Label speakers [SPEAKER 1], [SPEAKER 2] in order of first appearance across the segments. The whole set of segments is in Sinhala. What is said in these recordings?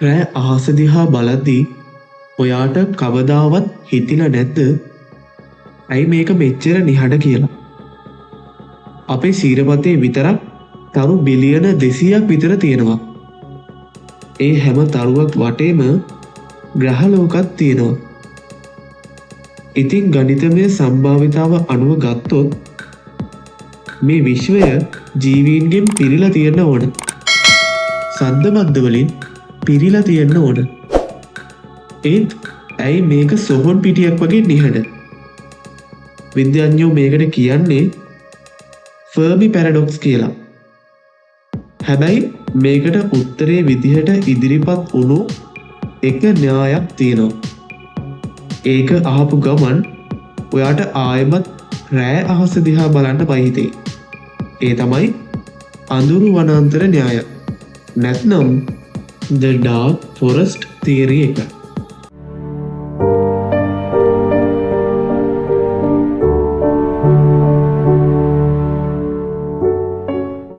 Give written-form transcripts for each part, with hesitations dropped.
[SPEAKER 1] රෑ අහස දිහා බලද්දී ඔයාට කවදාවත් හිතිලා නැද්ද ඇයි මේක මෙච්චර නිහඬ කියලා? අපේ සීරපතේ විතරක් තරු බිලියන 200ක් විතර තියෙනවා. ඒ හැම තරුවක් වටේම ග්‍රහලෝකයක් තියෙනවා. ඉතින් ගණිතමය සම්භාවිතාව අනුව ගත්තොත් මේ විශ්වය ජීවීන්ගෙන් පිරීලා තියෙන්න ඕන. සද්ද බද්ද වලින් පිරීලා තියෙන්න ඕන. ඒත් ඇයි මේක සොහොන් පිටියක් වගේ නිහඬ? විද්‍යාඥයෝ මේකට කියන්නේ ෆර්මි පැරඩොක්ස් කියලා. හැබැයි මේකට උත්තරේ විදිහට ඉදිරිපත් වුණු එක න්‍යායක් තියෙනවා. ඒක අහපු ගමන් ඔයාට ආයෙමත් රෑ අහස දිහා බලන්න බයි. ඒ තමයි අඳුරු වනාන්තර න්‍යාය. නැත්නම් The Dark Forest Theory එක.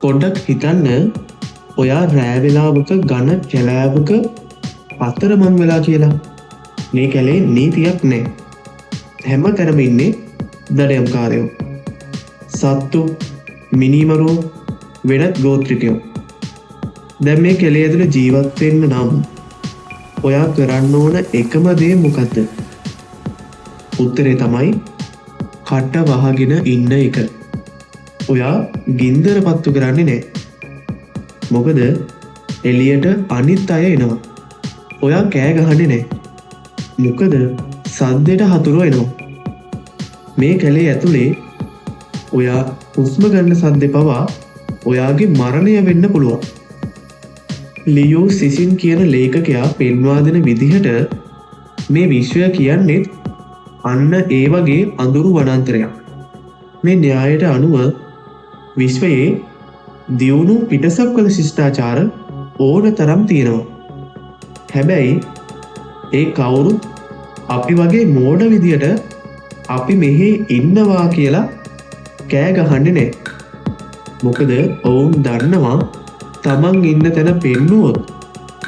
[SPEAKER 1] පොඩ්ඩක් හිතන්න ඔයා රෑ වෙලාවක ඝන කැලෑවක පතරමං වෙලා කියලා. මේ කැලේ නීතියක් නෑ. හැම තැනම ඉන්නේ දඩයම්කාරයෝ. සත්තු, මිනිමරුවෝ, වෙනත් ගෝත්‍රිකයෝ. දැන් මේ කැලේ ඇතුළේ ජීවත් වෙන්න නම් ඔයා කරන්න ඕන එකම දේ මොකද්ද? උත්තරේ තමයි කට වහගෙන ඉන්න එක. ඔයා ගින්දර පත්තු කරන්නේ නැහැ. මොකද එළියට අනිත් අය එනවා. ඔයා කෑ ගහන්නේ නැහැ. මොකද සද්දෙට හතුරු එනවා. මේ කැලේ ඇතුලේ ඔයා හුස්ම ගන්න සද්දේ පවා ඔයාගේ මරණය වෙන්න පුළුවන්. ලියෝ සිසින් කියන ලේඛකයා පෙන්වා දෙන විදිහට මේ විශ්වය කියන්නේ අන්න ඒ වගේ අඳුරු වනාන්තරයක්. මේ න්‍යායට අනුව විශ්වයේ දියුණු පිටසක්වල ශිෂ්ටාචාර ඕන තරම් තියෙනවා. හැබැයි ඒ කවුරුත් අපි වගේ මෝඩ විදියට අපි මෙහි ඉන්නවා කියලා කෑ ගහන්නේ නැහැ. මොකද ඔවුන් දන්නවා තමන් ඉන්න තැන පෙන්නුවොත්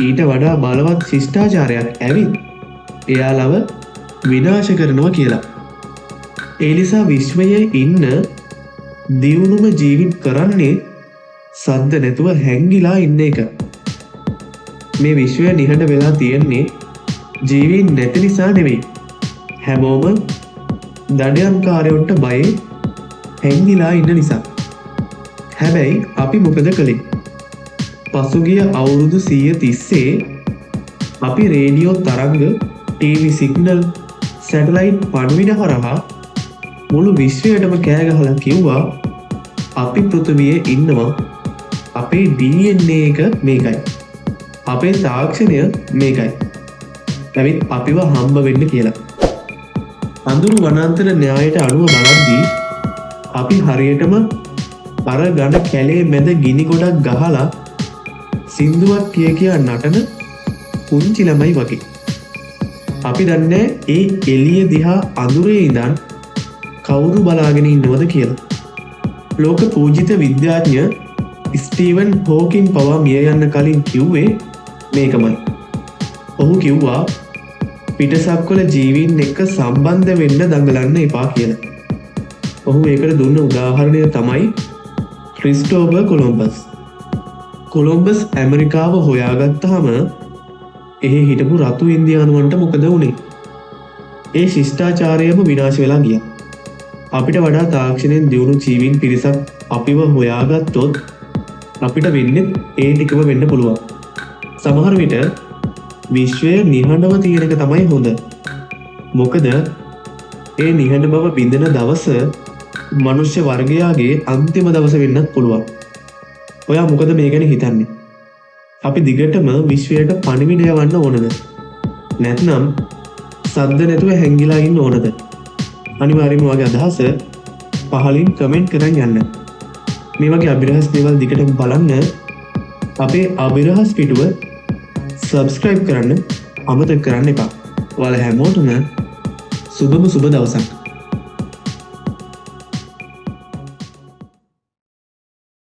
[SPEAKER 1] ඊට වඩා බලවත් ශිෂ්ටාචාරයක් ඇවිත් එයාලව විනාශ කරනවා කියලා. ඒ නිසා විශ්වයේ ඉන්න දියුණුම ජීවිත් කරන්නේ සද්ද නැතුව හැංගිලා ඉන්න එක. මේ විශ්වය නිහඬ වෙලා තියෙන්නේ ජීවීන් නැති නිසා නෙවෙයි. හැමෝම දඩයම්කාරයොන්ට බයේ හැංගිලා ඉන්න නිසා. හැබැයි අපි මොකද කළේ? පසුගිය අවුරුදු 130 අපි රේඩියෝ තරංග, ටීවී සිග්නල්, සැටලයිට් පණුවිඩ හරහා මුළු විශ්වයටම කෑ ගහලා කිව්වා අපි පෘථිවියේ ඉන්නවා. අපේ DNA එක මේකයි. අපේ තාක්ෂණය මේකයි. ඇවිත් අපිව හම්බ වෙන්න කියලා. අඳුරු වනාන්තර න්‍යායට අනුව බලද්දී අපි හරියටම අර ඝන කැලේ මැද ගිනි ගොඩක් ගහලා සින්දුවක් කියා නටන පුංචි ළමයි වගේ. අපි දන්නේ ඒ එළිය දිහා අඳුරේ ඉඳන් කවුරු බලාගෙන ඉන්නවද කියලා. ලෝක පූජිත විද්‍යාඥ ස්ටීවන් හොකින් පවා මිය යන්න කලින් කිව්වේ මේකමයි. ඔහු කිව්වා පිටසක්වල ජීවීන් එක්ක සම්බන්ධ වෙන්න දඟලන්න එපා කියලා. ඔහු ඒකට දුන්න උදාහරණය තමයි ක්‍රිස්ටෝෆර් කොලොම්බස්. කොලොම්බස් ඇමරිකාව හොයාගත්තාම එහි හිටපු රතු ඉන්දියානුවන්ට මොකද වුණේ? ඒ ශිෂ්ටාචාරයම විනාශ වෙලා ගියා. අපිට වඩා තාක්ෂණයෙන් දියුණු ජීවීන් පිරිසක් අපිව හොයාගත්තොත් අපිට වෙන්නේ ඒ ටිකම වෙන්න පුළුවන්. සමහර විට විශ්වය නිහඬව තියෙන එක තමයි හොඳ. මොකද ඒ නිහඬ බව බිඳෙන දවස මනුෂ්‍ය වර්ගයාගේ අන්තිම දවස වෙන්නත් පුළුවන්. ඔයා මොකද මේ ගැන හිතන්නේ? අපි දිගටම විශ්වයට පණිවිඩ යවන්න ඕනද? නැත්නම් සද්ද නැතුව හැංගිලා ඉන්න ඕනද? අනිවාර්යයෙන්ම ඔයාගේ අදහස පහලින් කමෙන්ට් කරන් යන්න. මේ වගේ අභිරහස් දේවල් දිගටම බලන්න අපේ අභිරහස් පිටුව සබ්ස්ක්‍රයිබ් කරන්න අමතක කරන්න එපා. ඔයාලා හැමෝටම සුබම සුබ දවසක්.